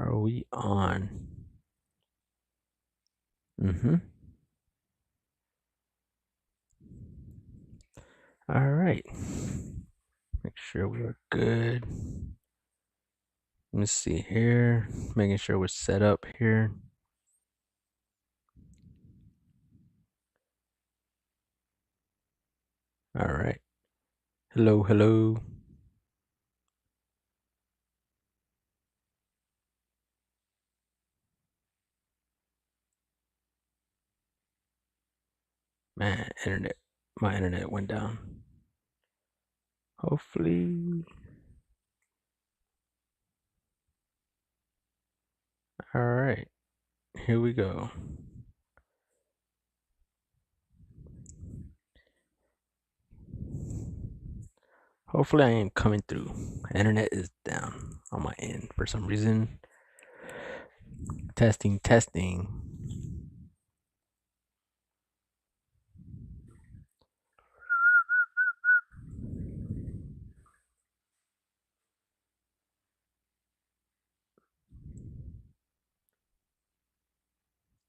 Are we on? Mm-hmm. All right. Make sure we're good. Let me see here. Making sure we're set up here. All right. Hello, hello. Man, my internet went down. Hopefully. All right. Here we go. Hopefully I ain't coming through. Internet is down on my end for some reason. Testing, testing.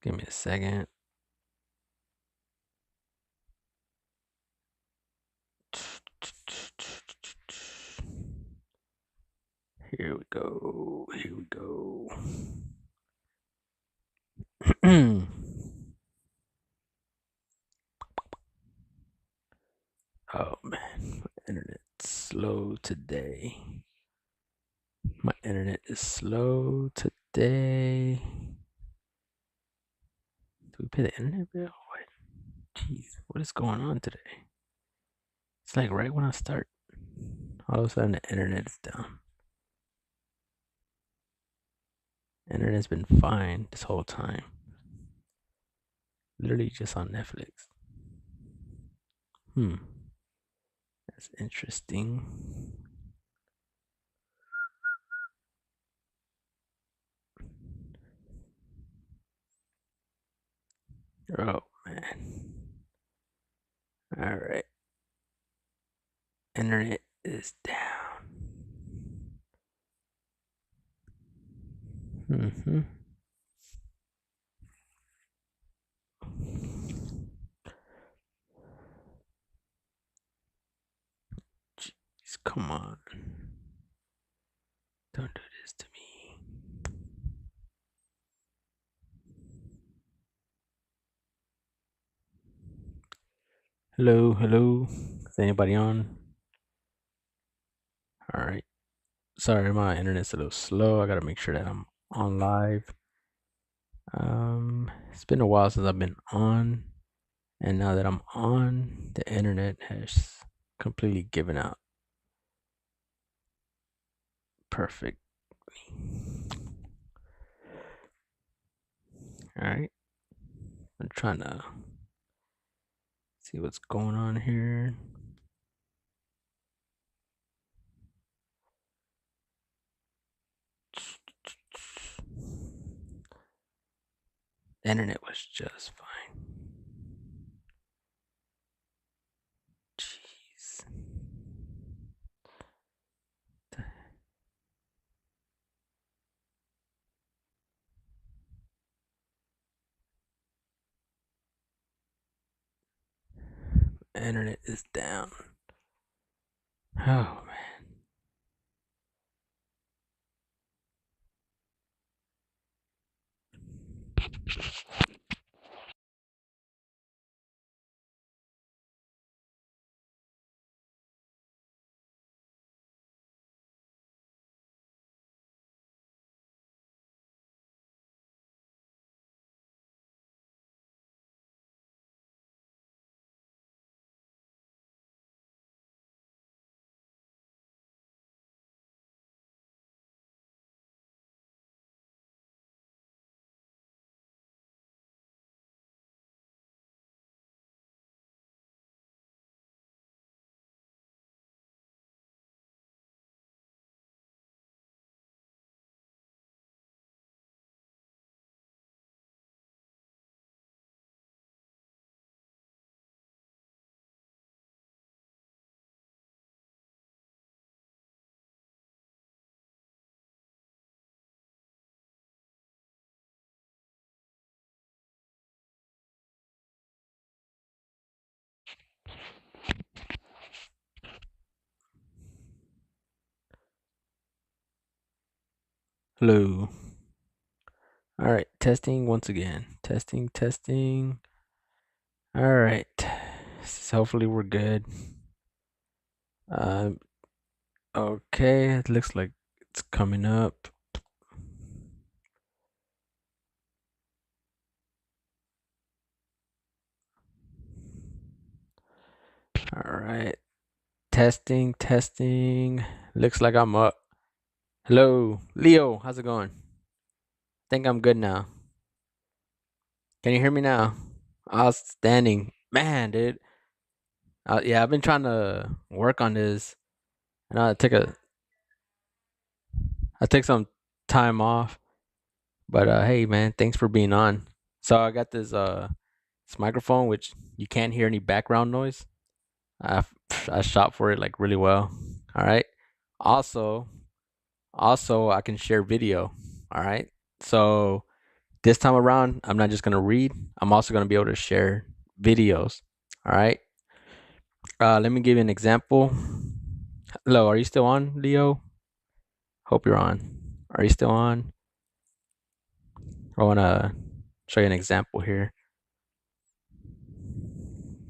Give me a second. Here we go. Here we go. Oh man, my internet's slow today. My internet is slow today. Do we pay the internet bill? What? Jeez, what is going on today? It's like right when I start, all of a sudden the internet is down. Internet's been fine this whole time. Literally just on Netflix. That's interesting. Oh man. All right. Internet is down. Mm-hmm. Jeez, come on. Don't do this to me. Hello, hello. Is anybody on? All right. Sorry, my internet's a little slow. I gotta make sure that I'm on live. It's been a while since I've been on, and now that I'm on, the internet has completely given out. Perfect. All right. I'm trying to see what's going on here. The internet was just fine. Jeez. The internet is down. Oh man. Hello. All right, testing once again. Testing, testing. All right. Hopefully we're good. Um, okay, it looks like it's coming up. All right. Testing, testing. Looks like I'm up. Hello, Leo. How's it going? Think I'm good now. Can you hear me now? Outstanding, man, dude. Yeah, I've been trying to work on this. And I take some time off, but hey, man, thanks for being on. So I got this microphone which you can't hear any background noise. I I shot for it like really well. All right. Also, also I can share video. All right. So this time around, I'm not just gonna read. I'm also gonna be able to share videos. All right. Let me give you an example. Hello, are you still on, Leo? Hope you're on. Are you still on? I wanna show you an example here.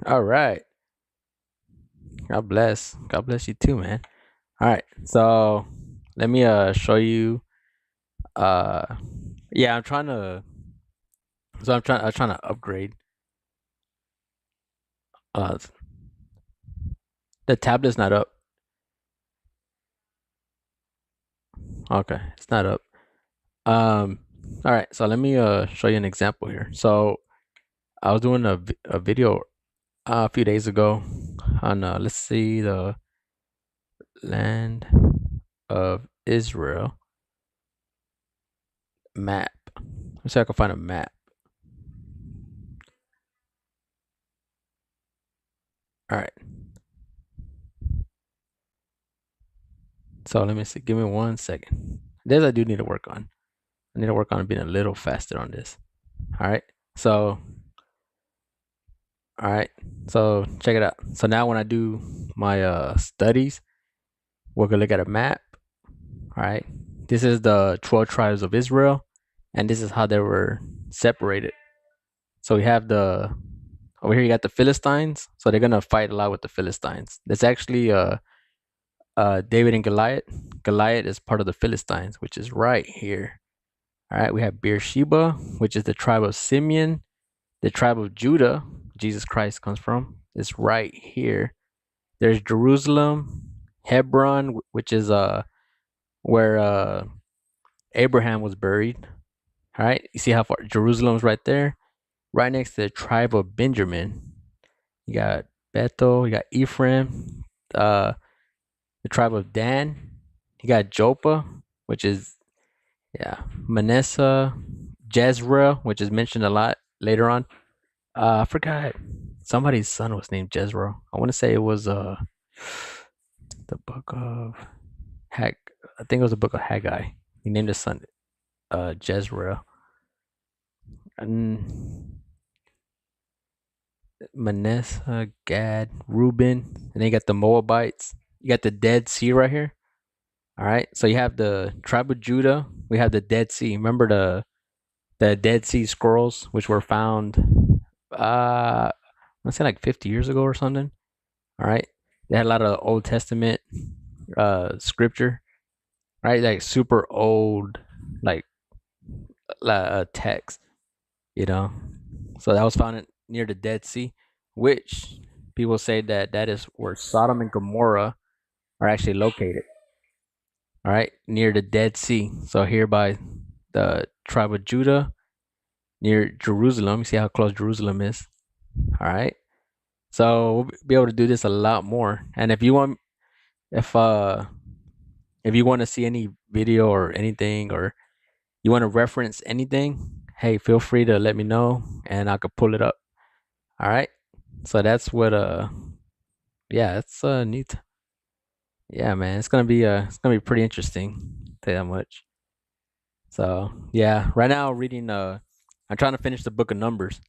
All right. God bless. God bless you too, man. All right. So let me show you uh yeah, I'm trying to upgrade uh the tablet's not up. Okay, it's not up. Um all right, so let me show you an example here. So I was doing a video a few days ago on let's see, the land of Israel map. Let's see if I can find a map. All right. So let me see. Give me 1 second. This I do need to work on. I need to work on being a little faster on this. All right. So, all right. So check it out. So now when I do my studies, we're gonna look at a map. All right. This is the 12 tribes of Israel, and this is how they were separated. So we have the over here. You got the Philistines. So they're gonna fight a lot with the Philistines. That's actually David and Goliath. Goliath is part of the Philistines, which is right here. All right, we have Beersheba, which is the tribe of Simeon. The tribe of Judah, Jesus Christ comes from, is right here. There's Jerusalem, Hebron, which is where Abraham was buried. All right, you see how far Jerusalem's right there, right next to the tribe of Benjamin. You got Bethel, you got Ephraim, the tribe of Dan. You got Joppa, which is yeah, Manasseh, Jezreel, which is mentioned a lot later on. I forgot somebody's son was named Jezreel. I want to say it was the book of Hag. I think it was the book of Haggai. He named his son Jezreel. And Manasseh, Gad, Reuben, and then you got the Moabites. You got the Dead Sea right here. All right, so you have the tribe of Judah. We have the Dead Sea. Remember the Dead Sea Scrolls, which were found, let's say like 50 years ago or something. All right, they had a lot of Old Testament scripture, right? Like super old, like text, you know. So that was found near the Dead Sea, which people say that that is where Sodom and Gomorrah are actually located. All right, near the Dead Sea. So here by the tribe of Judah, near Jerusalem. You see how close Jerusalem is. All right. So we'll be able to do this a lot more. And if if you want to see any video or anything, or you want to reference anything, hey, feel free to let me know and I could pull it up. All right. So that's what yeah, it's neat. Yeah, man, it's gonna be pretty interesting. Tell you that much. So yeah, right now reading I'm trying to finish the book of Numbers.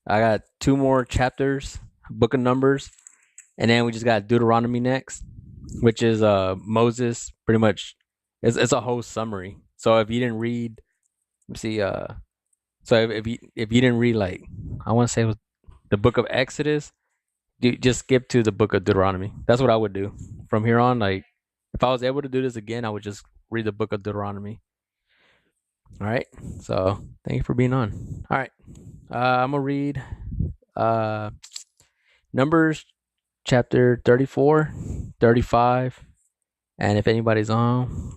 I got two more chapters, book of Numbers. And then we just got Deuteronomy next, which is Moses pretty much. It's a whole summary. So if you didn't read, let's see, so if you didn't read, like, I want to say it was the book of Exodus, you just skip to the book of Deuteronomy. That's what I would do from here on. Like, if I was able to do this again, I would just read the book of Deuteronomy. All right. So thank you for being on. All right. I'm gonna read uh Numbers chapter 34, 35, and if anybody's on,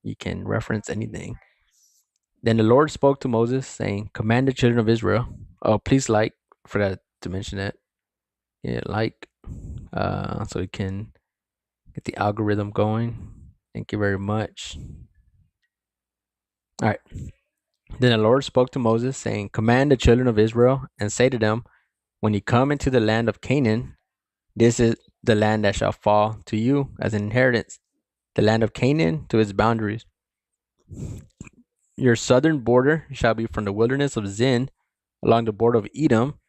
you can reference anything. Then the Lord spoke to Moses, saying, "Command the children of Israel." Oh, please like. Forgot to mention that. Yeah, like. So we can get the algorithm going. Thank you very much. All right. Then the Lord spoke to Moses, saying, "Command the children of Israel, and say to them, when you come into the land of Canaan, this is the land that shall fall to you as an inheritance, the land of Canaan to its boundaries. Your southern border shall be from the wilderness of Zin along the border of Edom.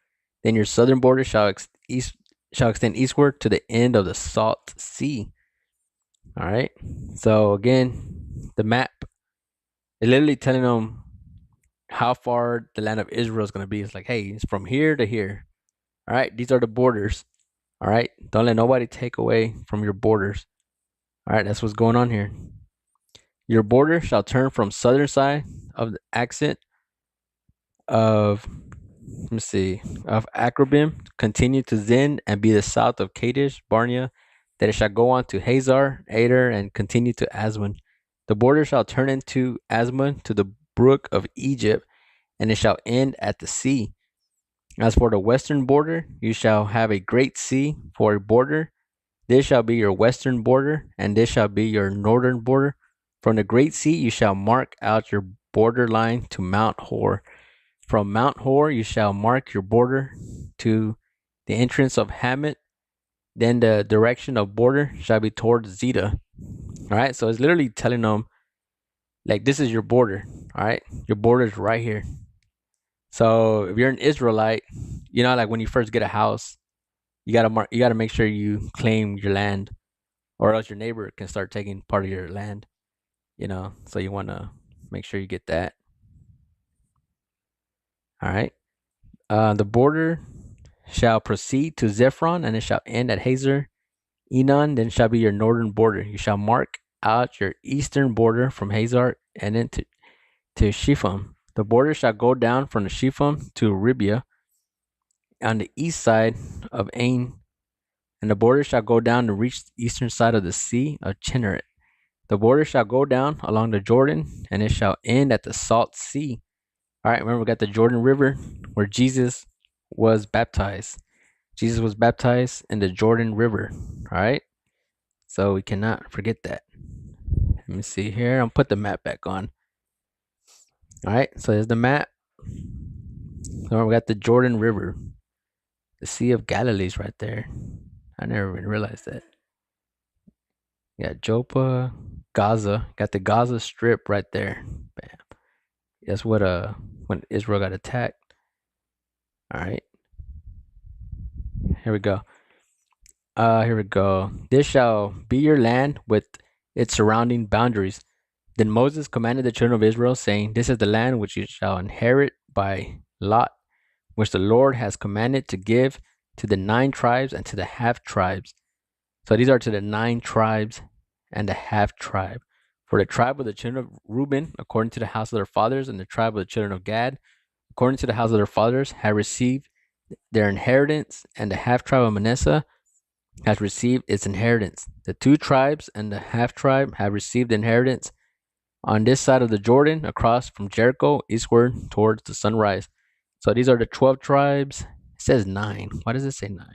Then your southern border shall extend eastward to the end of the Salt Sea." All right. So again, the map is literally telling them how far the land of Israel is going to be. It's like, hey, it's from here to here. All right. These are the borders. All right. Don't let nobody take away from your borders. All right. That's what's going on here. Your border shall turn from southern side of the accent of, let me see, of Akrabim, continue to Zin, and be the south of Kadesh Barnea, that it shall go on to Hazar, Ader, and continue to Aswan. The border shall turn into Aswan to the brook of Egypt, and it shall end at the sea. As for the western border, you shall have a great sea for a border. This shall be your western border, and this shall be your northern border. From the great sea you shall mark out your border line to Mount Hor. From Mount Hor you shall mark your border to the entrance of Hamat. Then the direction of border shall be towards Zeta. All right, so it's literally telling them, like, this is your border. All right, your border is right here. So if you're an Israelite, like when you first get a house, you gotta make sure you claim your land, or else your neighbor can start taking part of your land. So you want to make sure you get that. All right. The border shall proceed to Zephron, and it shall end at Hazar Enon. Then shall be your northern border. You shall mark out your eastern border from Hazar and then to Shepham. The border shall go down from the Shepham to Ribia on the east side of Ain, and the border shall go down to reach the eastern side of the sea of Chinneret. The border shall go down along the Jordan, and it shall end at the Salt Sea. All right, remember we got the Jordan River where Jesus was baptized. Jesus was baptized in the Jordan River. All right, so we cannot forget that. Let me see here. I'll put the map back on. All right, so there's the map. So we got the Jordan River. The Sea of Galilee's right there. I never even realized that. Yeah, Joppa, Gaza. Got the Gaza Strip right there. Bam. That's what when Israel got attacked. All right. Here we go. Here we go. This shall be your land with its surrounding boundaries. Then Moses commanded the children of Israel, saying, "This is the land which you shall inherit by lot, which the Lord has commanded to give to the 9 tribes and to the half tribes." So these are to the 9 tribes and the half tribe. For the tribe of the children of Reuben, according to the house of their fathers, and the tribe of the children of Gad, according to the house of their fathers, have received their inheritance, and the half tribe of Manasseh has received its inheritance. The 2 tribes and the half tribe have received inheritance on this side of the Jordan, across from Jericho, eastward towards the sunrise. So these are the 12 tribes. It says 9. Why does it say 9?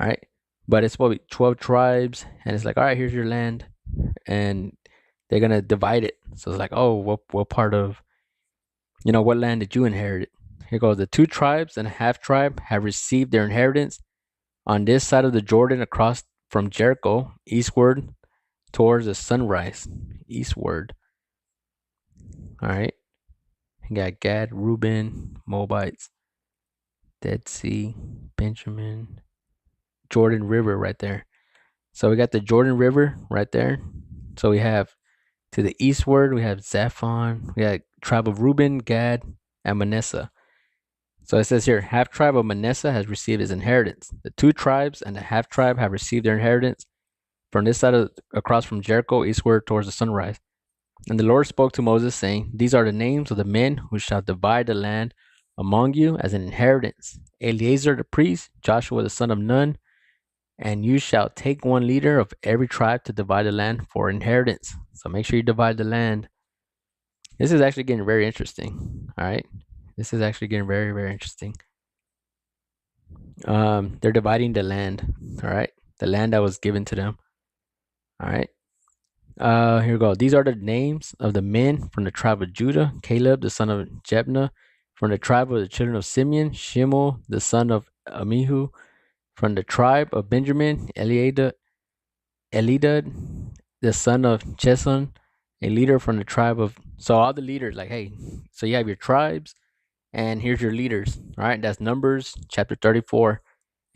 All right. But it's probably 12 tribes, and it's like, all right, here's your land, and they're gonna divide it. So it's like, oh, what part of, what land did you inherit? Here goes: the 2 tribes and a half tribe have received their inheritance on this side of the Jordan, across from Jericho, eastward towards the sunrise, eastward. All right. You got Gad, Reuben, Moabites, Dead Sea, Benjamin, Jordan River right there. So we got the Jordan River right there. So we have to the eastward, we have Zaphon, we got tribe of Reuben, Gad, and Manasseh. So it says here, half tribe of Manasseh has received his inheritance. The two tribes and the half tribe have received their inheritance from this side of across from Jericho eastward towards the sunrise. And the Lord spoke to Moses, saying, These are the names of the men who shall divide the land among you as an inheritance: Eleazar the priest, Joshua the son of Nun, and you shall take one leader of every tribe to divide the land for inheritance. So make sure you divide the land. This is actually getting very interesting. All right. This is actually getting very, very interesting. They're dividing the land. All right. The land that was given to them. All right. Here we go. These are the names of the men from the tribe of Judah: Caleb, the son of Jephunneh; from the tribe of the children of Simeon, Shimon, the son of Amihu; from the tribe of Benjamin, Elidad, the son of Cheson, a leader from the tribe of. So all the leaders, like, hey, so you have your tribes, and here's your leaders. All right, that's Numbers chapter 34.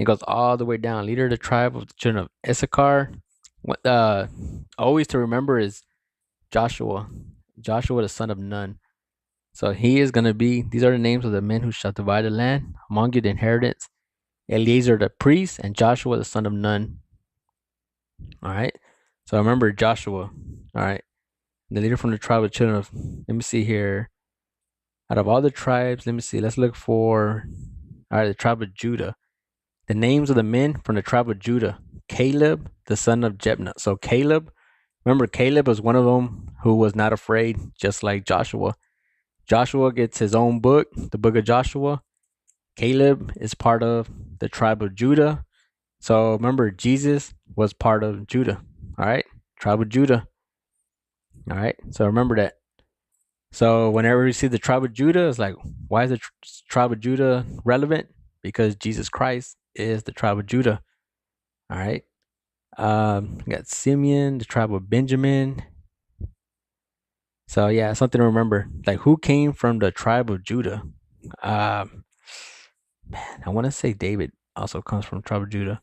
It goes all the way down. Leader of the tribe of the children of Issachar. What always to remember is Joshua, Joshua the son of Nun. So he is gonna be. These are the names of the men who shall divide the land among you, the inheritance: Eleazar the priest and Joshua the son of Nun. All right. So remember Joshua. All right. The leader from the tribe of children of. Let me see here. Out of all the tribes, let me see. Let's look for. All right, the tribe of Judah. The names of the men from the tribe of Judah: Caleb, the son of Jephunneh. So Caleb, remember Caleb was one of them who was not afraid, just like Joshua. Joshua gets his own book, the book of Joshua. Caleb is part of the tribe of Judah. So remember, Jesus was part of Judah. All right, tribe of Judah. All right, so remember that. So whenever we see the tribe of Judah, it's like, why is the tribe of Judah relevant? Because Jesus Christ is the tribe of Judah. All right. We got Simeon, the tribe of Benjamin. So yeah, something to remember. Like, who came from the tribe of Judah? Man, I want to say David also comes from the tribe of Judah.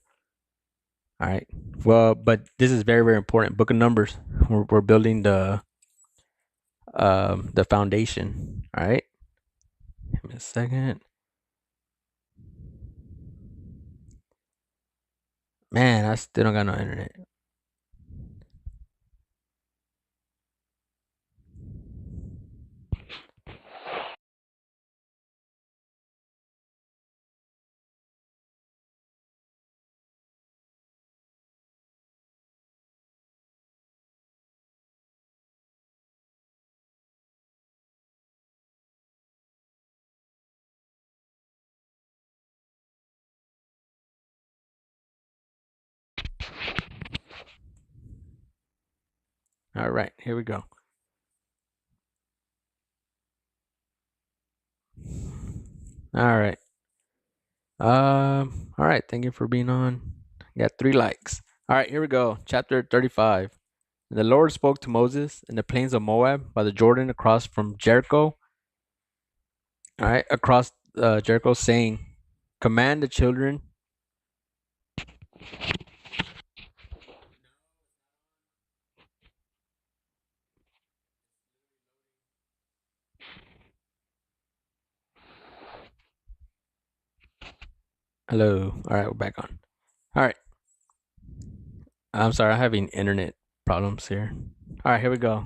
All right. Well, but this is very, very important. Book of Numbers. We're building the foundation. All right. Give me a second. Man, I still don't got no internet. All right, here we go. All right. All right. Thank you for being on. Got 3 likes. All right, here we go. Chapter 35. And the Lord spoke to Moses in the plains of Moab by the Jordan across from Jericho. All right, across Jericho, saying, "Command the children." Hello. All right, we're back on. All right. I'm sorry, I'm having internet problems here. All right, here we go.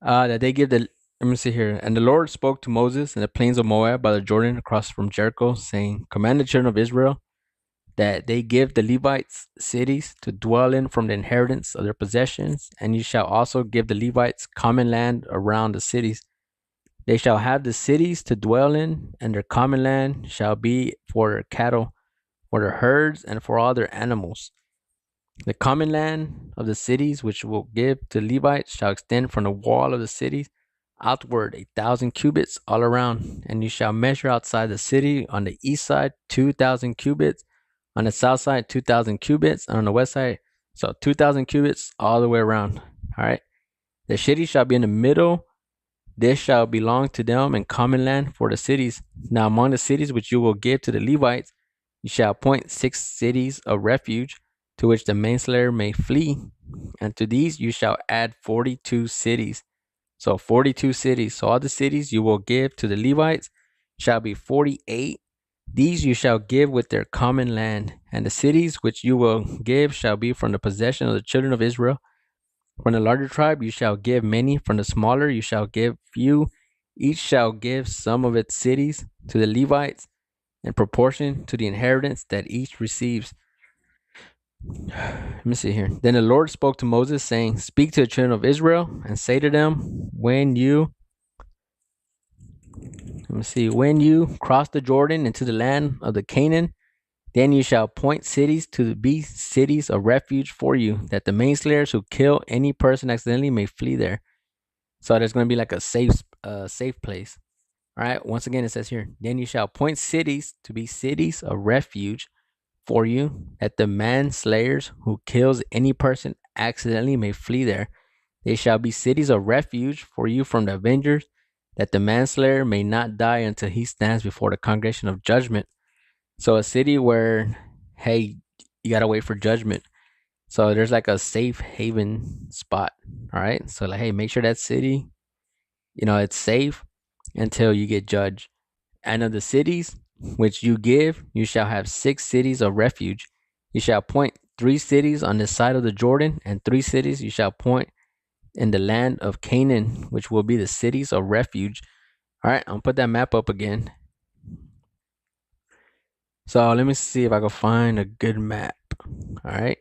That they give the. Let me see here. And the Lord spoke to Moses in the plains of Moab by the Jordan across from Jericho, saying, "Command the children of Israel that they give the Levites cities to dwell in from the inheritance of their possessions, and you shall also give the Levites common land around the cities. They shall have the cities to dwell in, and their common land shall be for their cattle, for their herds, and for all their animals. The common land of the cities which will give to Levites shall extend from the wall of the cities outward 1,000 cubits all around, and you shall measure outside the city on the east side 2,000 cubits, on the south side 2,000 cubits, and on the west side, so 2,000 cubits all the way around. All right. The city shall be in the middle. This shall belong to them in common land for the cities. Now among the cities which you will give to the Levites, You shall appoint 6 cities of refuge to which the manslayer may flee, and to these you shall add 42 cities. So 42 cities. So all the cities you will give to the Levites shall be 48. These you shall give with their common land, and the cities which you will give shall be from the possession of the children of Israel. From the larger tribe you shall give many, from the smaller you shall give few. Each shall give some of its cities to the Levites in proportion to the inheritance that each receives. Let me see here. Then the Lord spoke to Moses, saying, Speak to the children of Israel and say to them, when you cross the Jordan into the land of the Canaan, then you shall appoint cities to be cities of refuge for you, that the manslayers who kill any person accidentally may flee there. So there's going to be like a safe place. All right. Once again, it says here, then you shall appoint cities to be cities of refuge for you, that the manslayers who kills any person accidentally may flee there. They shall be cities of refuge for you from the avengers, that the manslayer may not die until he stands before the congregation of judgment. So a city where, hey, you gotta wait for judgment. So there's like a safe haven spot. All right. So like, hey, make sure that city, it's safe until you get judged. And of the cities which you give, you shall have 6 cities of refuge. You shall appoint 3 cities on this side of the Jordan, and 3 cities you shall appoint in the land of Canaan, which will be the cities of refuge. All right, I'll put that map up again. So let me see if I can find a good map. All right.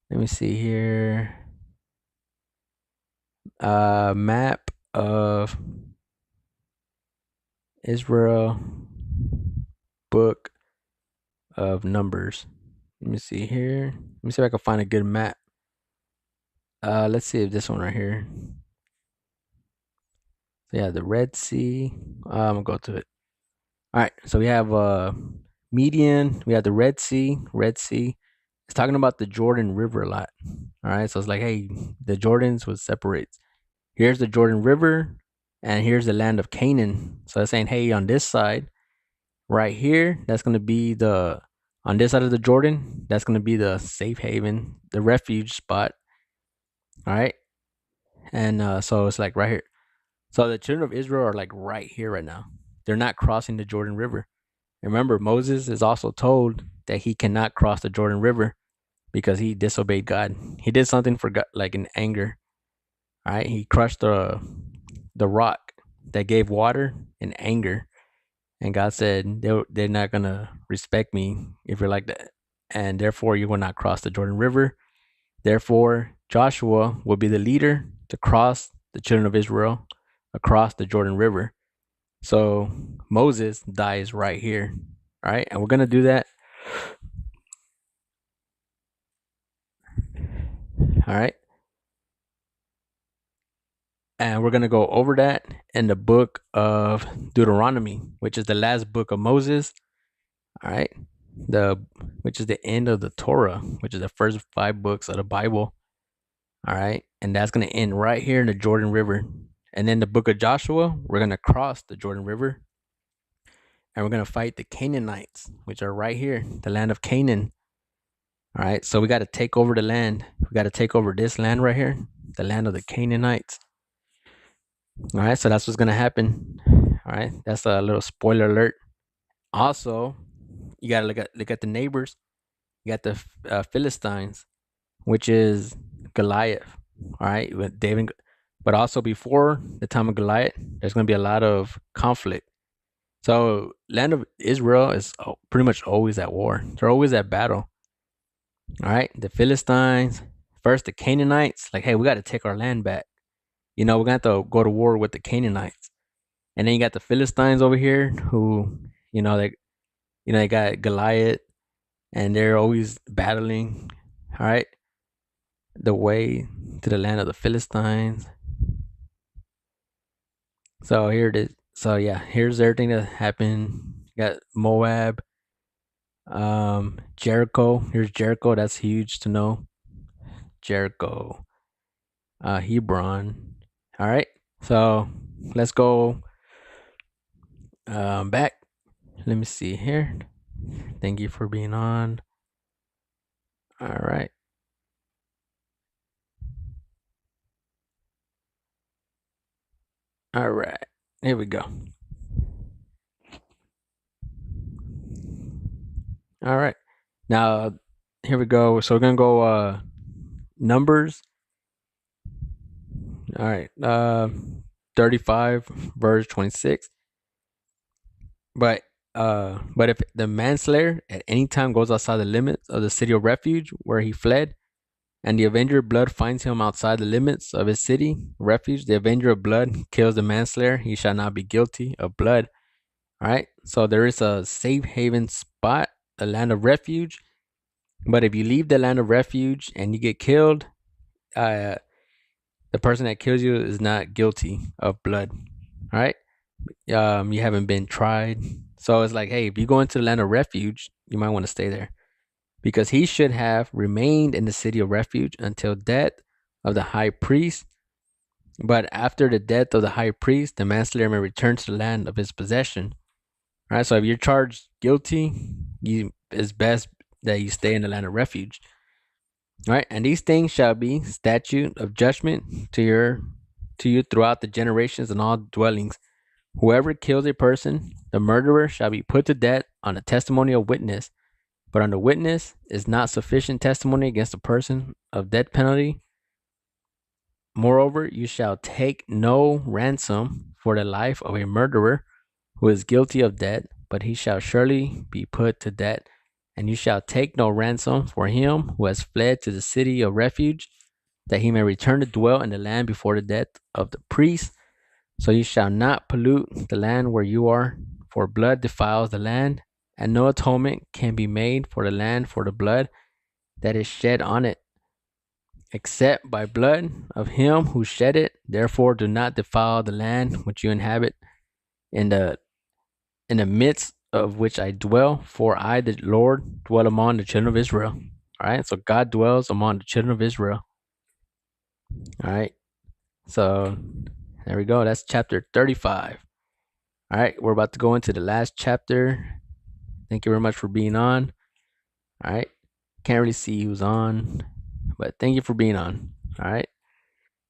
Let me see here. Map of Israel, book of Numbers. Let me see here. Let me see if I can find a good map. Let's see if this one right here. So yeah, the Red Sea. I'm gonna go to it. All right. So we have Median. We have the Red Sea. Red Sea. It's talking about the Jordan River a lot. All right. So it's like, hey, the Jordans was separates. Here's the Jordan River, and here's the land of Canaan. So it's saying, hey, on this side, right here, that's gonna be on this side of the Jordan, that's gonna be the safe haven, the refuge spot. All right. And so it's like right here. So the children of Israel are like right here right now. They're not crossing the Jordan River. Remember, Moses is also told that he cannot cross the Jordan River because he disobeyed God. He did something for God, like in anger. All right, he crushed the rock that gave water in anger, and God said they're not gonna respect me if you're like that, and therefore you will not cross the Jordan River. Therefore, Joshua will be the leader to cross the children of Israel across the Jordan River. So Moses dies right here. All right. And we're going to do that. All right. And we're going to go over that in the book of Deuteronomy, which is the last book of Moses. All right. Which is the end of the Torah, which is the first 5 books of the Bible. All right. And that's going to end right here in the Jordan River. And then the book of Joshua, we're going to cross the Jordan River, and we're going to fight the Canaanites, which are right here, the land of Canaan. All right. So we got to take over the land. We got to take over this land right here, the land of the Canaanites. All right. So that's what's going to happen. All right. That's a little spoiler alert. Also, you got to look at the neighbors. You got the Philistines, which is Goliath. All right. With David. But also before the time of Goliath, there's going to be a lot of conflict. So land of Israel is pretty much always at war. They're always at battle. All right. The Philistines, first the Canaanites, like, hey, we got to take our land back. We're going to have to go to war with the Canaanites. And then you got the Philistines over here who, they got Goliath, and they're always battling. All right. The way to the land of the Philistines. So here it is. So yeah, here's everything that happened. You got Moab, Jericho. Here's Jericho. That's huge to know. Jericho, Hebron. All right. So let's go back. Let me see here. Thank you for being on. All right. All right. Here we go. All right. Now, here we go. So we're gonna go numbers. All right. 35 verse 26. But if the manslayer at any time goes outside the limits of the city of refuge where he fled, and the avenger of blood finds him outside the limits of his city refuge, the avenger of blood kills the manslayer, he shall not be guilty of blood. All right. So there is a safe haven spot, a land of refuge. But if you leave the land of refuge and you get killed, uh, the person that kills you is not guilty of blood. All right. You haven't been tried. So it's like, hey, if you go into the land of refuge, you might want to stay there because he should have remained in the city of refuge until death of the high priest. But after the death of the high priest, the manslayer may return to the land of his possession. All right. So if you're charged guilty, it's best that you stay in the land of refuge. All right. And these things shall be statute of judgment to you throughout the generations and all dwellings. Whoever kills a person, the murderer shall be put to death on the testimony of witness. But on the witness is not sufficient testimony against the person of death penalty. Moreover, you shall take no ransom for the life of a murderer who is guilty of death, but he shall surely be put to death. And you shall take no ransom for him who has fled to the city of refuge, that he may return to dwell in the land before the death of the priest. So you shall not pollute the land where you are, for blood defiles the land, and no atonement can be made for the land for the blood that is shed on it, except by blood of him who shed it. Therefore do not defile the land which you inhabit, in the midst of which I dwell, for I, the Lord, dwell among the children of Israel. All right, so God dwells among the children of Israel. All right, so there we go. That's chapter 35. All right, we're about to go into the last chapter. Thank you very much for being on. All right, can't really see who's on, but thank you for being on. All right,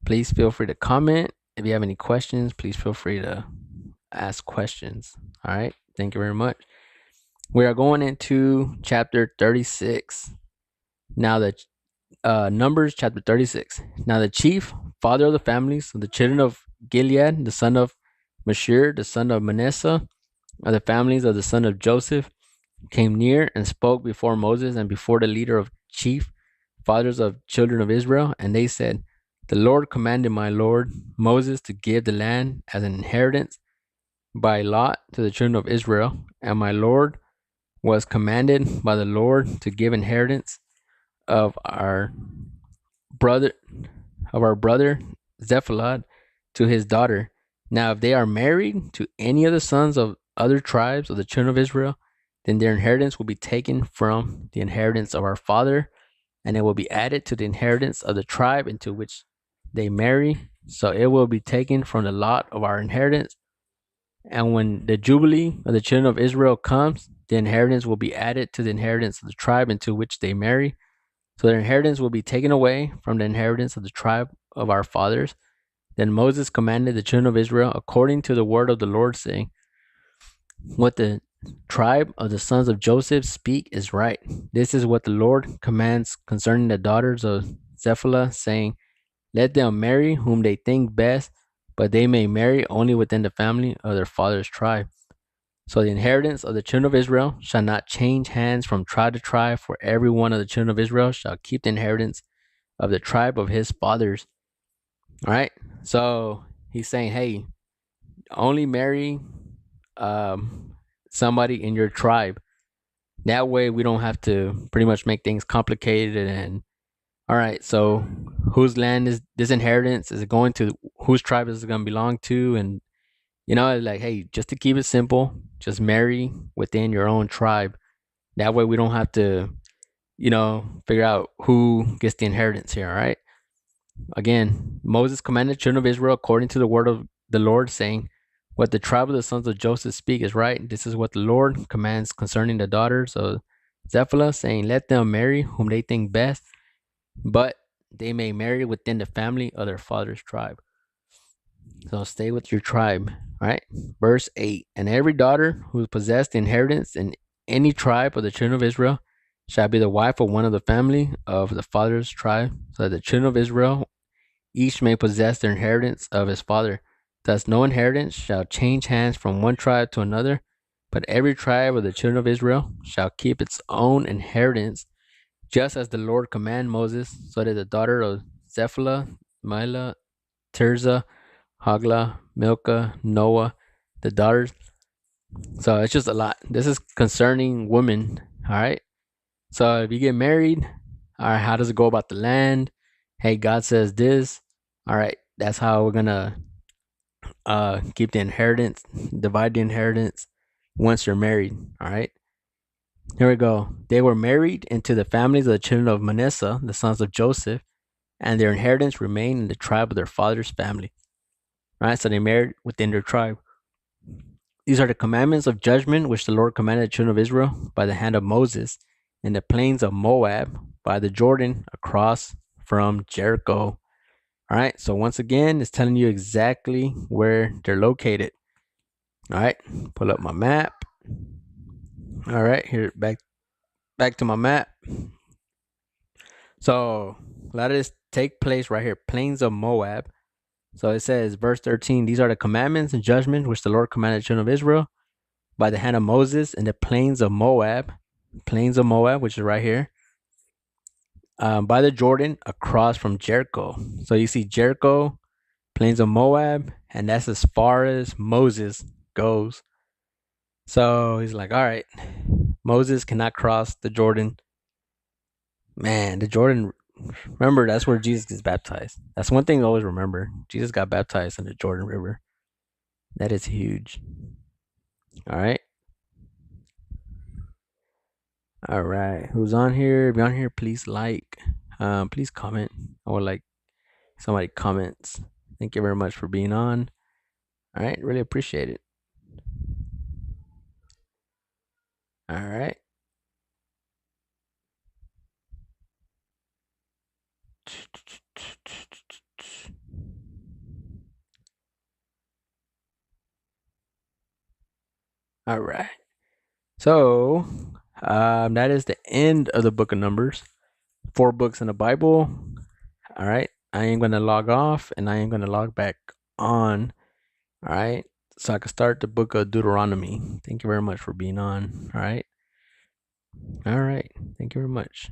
please feel free to comment. If you have any questions, please feel free to ask questions. All right, thank you very much. We are going into chapter 36. Now, the Numbers chapter 36. Now, the chief father of the families of the children of Gilead, the son of Mashir, the son of Manasseh, of the families of the son of Joseph, came near and spoke before Moses and before the leader of chief fathers of children of Israel. And they said, the Lord commanded my Lord Moses to give the land as an inheritance by lot to the children of Israel. And my Lord was commanded by the Lord to give inheritance of our brother Zephalad to his daughter. Now, if they are married to any of the sons of other tribes of the children of Israel, then their inheritance will be taken from the inheritance of our father, and it will be added to the inheritance of the tribe into which they marry. So it will be taken from the lot of our inheritance. And when the jubilee of the children of Israel comes, the inheritance will be added to the inheritance of the tribe into which they marry. So their inheritance will be taken away from the inheritance of the tribe of our fathers. Then Moses commanded the children of Israel according to the word of the Lord, saying, what the tribe of the sons of Joseph speak is right. This is what the Lord commands concerning the daughters of Zephalah, saying, let them marry whom they think best, but they may marry only within the family of their father's tribe. So the inheritance of the children of Israel shall not change hands from tribe to tribe, for every one of the children of Israel shall keep the inheritance of the tribe of his fathers. All right. So he's saying, hey, only marry somebody in your tribe. That way we don't have to pretty much make things complicated. And all right, so whose land is this inheritance? Is it going to, whose tribe is it going to belong to? And like, hey, just to keep it simple, just marry within your own tribe. That way we don't have to, figure out who gets the inheritance here. All right. Again, Moses commanded the children of Israel according to the word of the Lord, saying, What the tribe of the sons of Joseph speak is right. This is what the Lord commands concerning the daughters of Zephalah, saying, let them marry whom they think best, but they may marry within the family of their father's tribe. So stay with your tribe. All right. Verse 8. And every daughter who possessed inheritance in any tribe of the children of Israel shall be the wife of one of the family of the father's tribe, so that the children of Israel each may possess their inheritance of his father. Thus no inheritance shall change hands from one tribe to another, but every tribe of the children of Israel shall keep its own inheritance, just as the Lord commanded Moses, so that the daughter of Zephalah, Mila, Tirzah, Hagla, Milcah, Noah, the daughters. So it's just a lot. This is concerning women. All right. So if you get married, all right, how does it go about the land? Hey, God says this. All right, that's how we're gonna keep the inheritance, divide the inheritance once you're married. All right. Here we go. They were married into the families of the children of Manasseh, the sons of Joseph, and their inheritance remained in the tribe of their father's family. All right, so they married within their tribe. These are the commandments of judgment which the Lord commanded the children of Israel by the hand of Moses in the plains of Moab by the Jordan across from Jericho. All right, so once again, it's telling you exactly where they're located. All right, pull up my map. All right, here back to my map. So a lot of this take place right here, plains of Moab. So it says, verse 13, these are the commandments and judgments which the Lord commanded the children of Israel by the hand of Moses in the plains of Moab, which is right here, by the Jordan across from Jericho. So you see Jericho, plains of Moab, and that's as far as Moses goes. So he's like, all right, Moses cannot cross the Jordan. Man, the Jordan, remember, that's where Jesus gets baptized. That's one thing to always remember. Jesus got baptized in the Jordan River. That is huge. All right. All right. Who's on here? If you're on here, please like. Please comment. I would like somebody comments. Thank you very much for being on. All right. Really appreciate it. All right. All right. So, that is the end of the book of Numbers. 4 books in the Bible. All right. I am going to log off and I am going to log back on. All right. So I can start the book of Deuteronomy. Thank you very much for being on. All right. All right. Thank you very much.